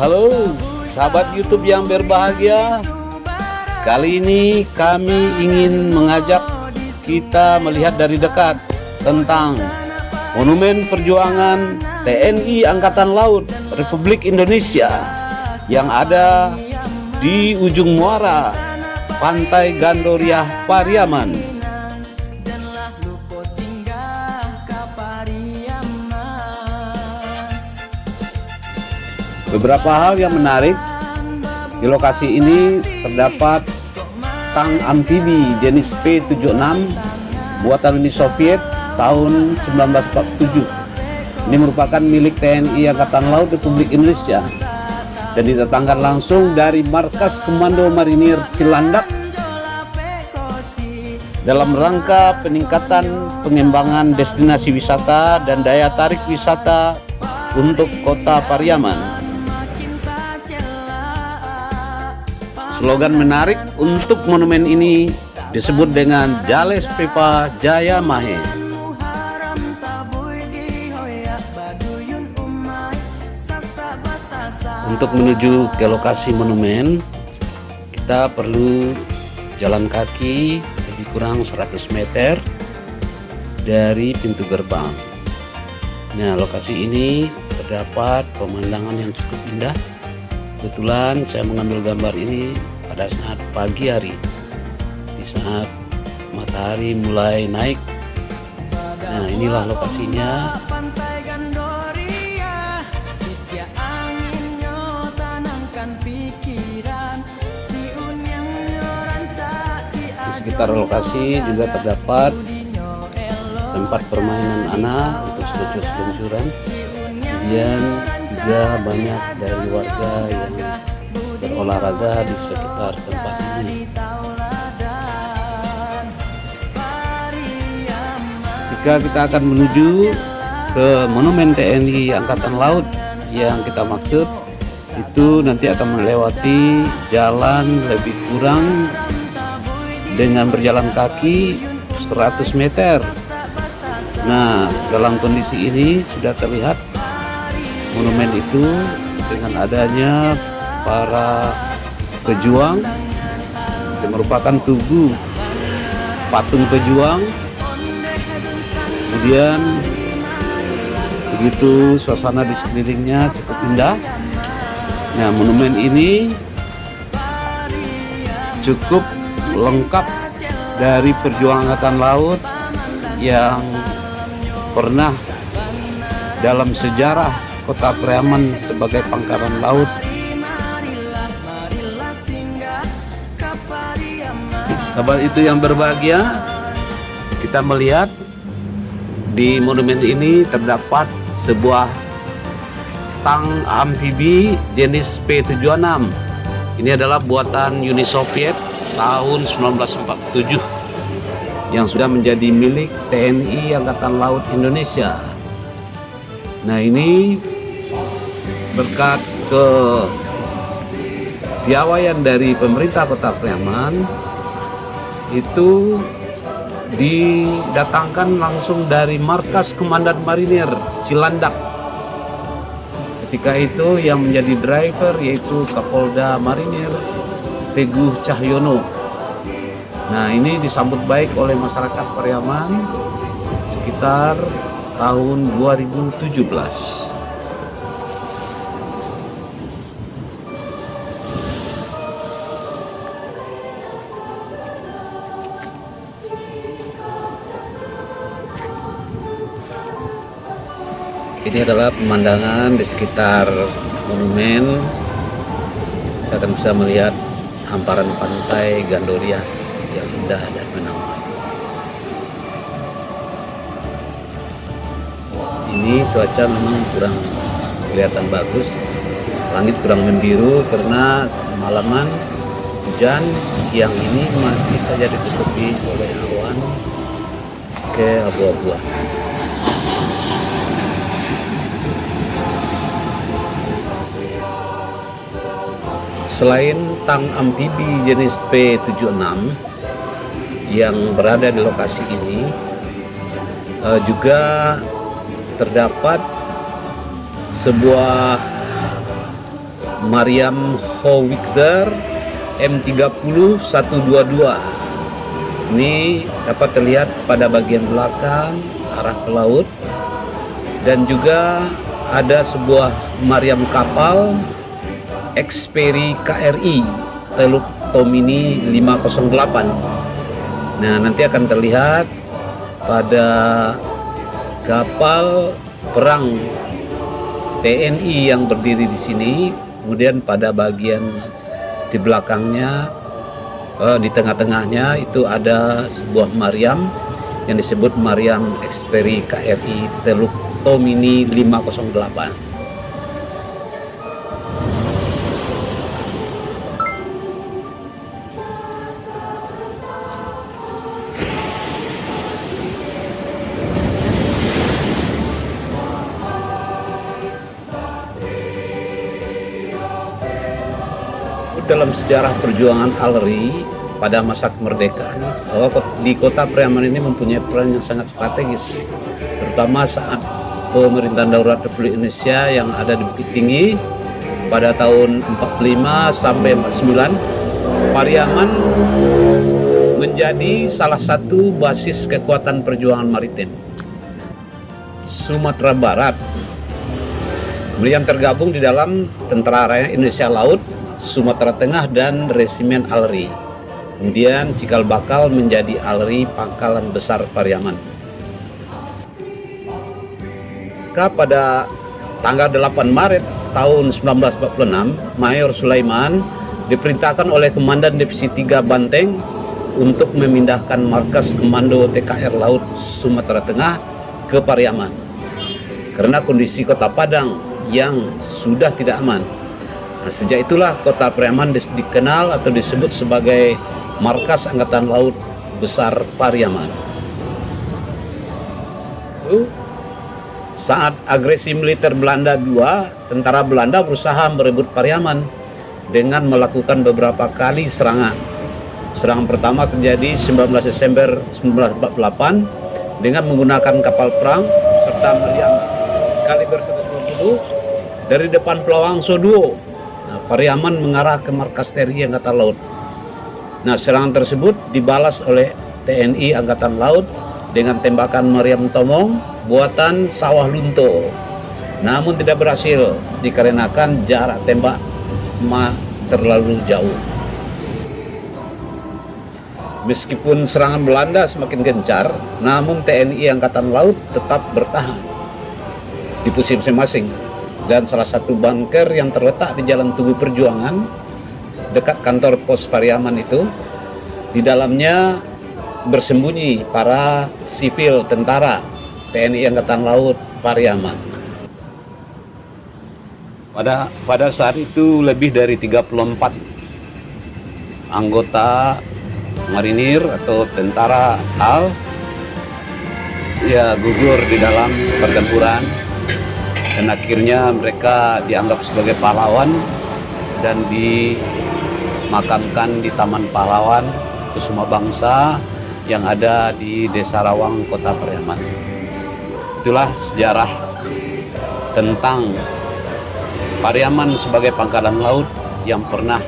Halo sahabat YouTube yang berbahagia. Kali ini kami ingin mengajak kita melihat dari dekat tentang Monumen Perjuangan TNI Angkatan Laut Republik Indonesia yang ada di ujung muara Pantai Gandoria, Pariaman. Beberapa hal yang menarik di lokasi ini terdapat tang amfibi jenis P-76 buatan Uni Soviet tahun 1947. Ini merupakan milik TNI Angkatan Laut Republik Indonesia dan didatangkan langsung dari Markas Komando Marinir Cilandak dalam rangka peningkatan pengembangan destinasi wisata dan daya tarik wisata untuk kota Pariaman. Slogan menarik untuk monumen ini disebut dengan Jales Pepa Jaya Mahe. Untuk menuju ke lokasi monumen, kita perlu jalan kaki lebih kurang 100 meter dari pintu gerbang. Nah, lokasi ini terdapat pemandangan yang cukup indah. Kebetulan saya mengambil gambar ini pada saat pagi hari, di saat matahari mulai naik. Nah, inilah lokasinya. Di sekitar lokasi juga terdapat tempat permainan anak untuk seluncuran. Kemudian juga banyak dari warga yang berolahraga di sekitar tempat ini. Jika kita akan menuju ke Monumen TNI Angkatan Laut yang kita maksud, itu nanti akan melewati jalan lebih kurang dengan berjalan kaki 100 meter. Nah, dalam kondisi ini sudah terlihat monumen itu dengan adanya para pejuang yang merupakan tugu patung pejuang. Kemudian begitu suasana di sekelilingnya cukup indah. Nah, monumen ini cukup lengkap dari perjuangan angkatan laut yang pernah dalam sejarah kota Pariaman sebagai pangkalan laut. Sahabat itu yang berbahagia, kita melihat di monumen ini terdapat sebuah tang amfibi jenis P-76. Ini adalah buatan Uni Soviet tahun 1947 yang sudah menjadi milik TNI Angkatan Laut Indonesia. Nah, ini berkat kepiawaian dari pemerintah Kota Pariaman itu didatangkan langsung dari Markas Komandan Marinir Cilandak. Ketika itu yang menjadi driver yaitu Kapolda Marinir Teguh Cahyono. Nah, ini disambut baik oleh masyarakat Pariaman sekitar tahun 2017. Ini adalah pemandangan di sekitar monumen. Kita akan bisa melihat hamparan pantai Gandoria yang indah dan menawan. Ini cuaca memang kurang kelihatan bagus, langit kurang membiru karena semalaman hujan. Siang ini masih saja ditutupi oleh awan keabu-abuan. Selain tang amfibi jenis P-76 yang berada di lokasi ini, juga terdapat sebuah Mariam Howitzer M30-122. Ini dapat terlihat pada bagian belakang arah ke laut, dan juga ada sebuah Mariam kapal Xperi KRI Teluk Tomini 508. Nah, nanti akan terlihat pada kapal perang TNI yang berdiri di sini. Kemudian pada bagian di belakangnya, di tengah-tengahnya itu ada sebuah Mariam yang disebut Mariam Xperi KRI Teluk Tomini 508. Dalam sejarah perjuangan ALRI pada masa kemerdekaan, bahwa di Kota Priaman ini mempunyai peran yang sangat strategis, terutama saat pemerintahan darurat Republik Indonesia yang ada di Bukit Tinggi pada tahun 45 sampai 49. Pariaman menjadi salah satu basis kekuatan perjuangan maritim Sumatera Barat. Beliau tergabung di dalam Tentara Rakyat Indonesia Laut Sumatera Tengah dan Resimen ALRI. Kemudian cikal bakal menjadi ALRI Pangkalan Besar Pariaman. Pada tanggal 8 Maret tahun 1946, Mayor Sulaiman diperintahkan oleh Komandan Divisi 3 Banteng untuk memindahkan markas Komando TKR Laut Sumatera Tengah ke Pariaman karena kondisi Kota Padang yang sudah tidak aman. Nah, sejak itulah Kota Pariaman dikenal atau disebut sebagai Markas Angkatan Laut Besar Pariaman. Saat agresi militer Belanda II, tentara Belanda berusaha merebut Pariaman dengan melakukan beberapa kali serangan. Serangan pertama terjadi 19 Desember 1948 dengan menggunakan kapal perang serta meriam kaliber 150 dari depan Pulau Angso-Duo. Pariaman mengarah ke markas TNI Angkatan Laut. Nah, serangan tersebut dibalas oleh TNI Angkatan Laut dengan tembakan meriam Tomong buatan Sawah Lunto. Namun tidak berhasil dikarenakan jarak tembak terlalu jauh. Meskipun serangan Belanda semakin gencar, namun TNI Angkatan Laut tetap bertahan di posisi masing-masing. Dan salah satu bunker yang terletak di Jalan Tugu Perjuangan dekat kantor pos Pariaman itu, di dalamnya bersembunyi para sipil tentara TNI Angkatan Laut Pariaman. Pada saat itu lebih dari 34 anggota marinir atau tentara AL gugur di dalam pertempuran. Dan akhirnya mereka dianggap sebagai pahlawan dan dimakamkan di Taman Pahlawan Kusuma Bangsa yang ada di Desa Rawang, Kota Pariaman. Itulah sejarah tentang Pariaman sebagai pangkalan laut yang pernah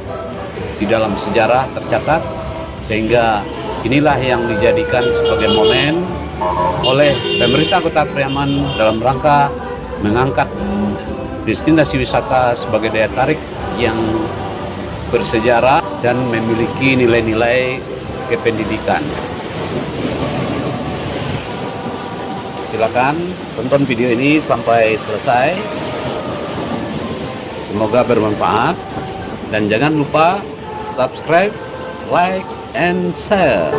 di dalam sejarah tercatat, sehingga inilah yang dijadikan sebagai momen oleh pemerintah Kota Pariaman dalam rangka mengangkat destinasi wisata sebagai daya tarik yang bersejarah dan memiliki nilai-nilai kependidikan. Silakan tonton video ini sampai selesai. Semoga bermanfaat dan jangan lupa subscribe, like, and share.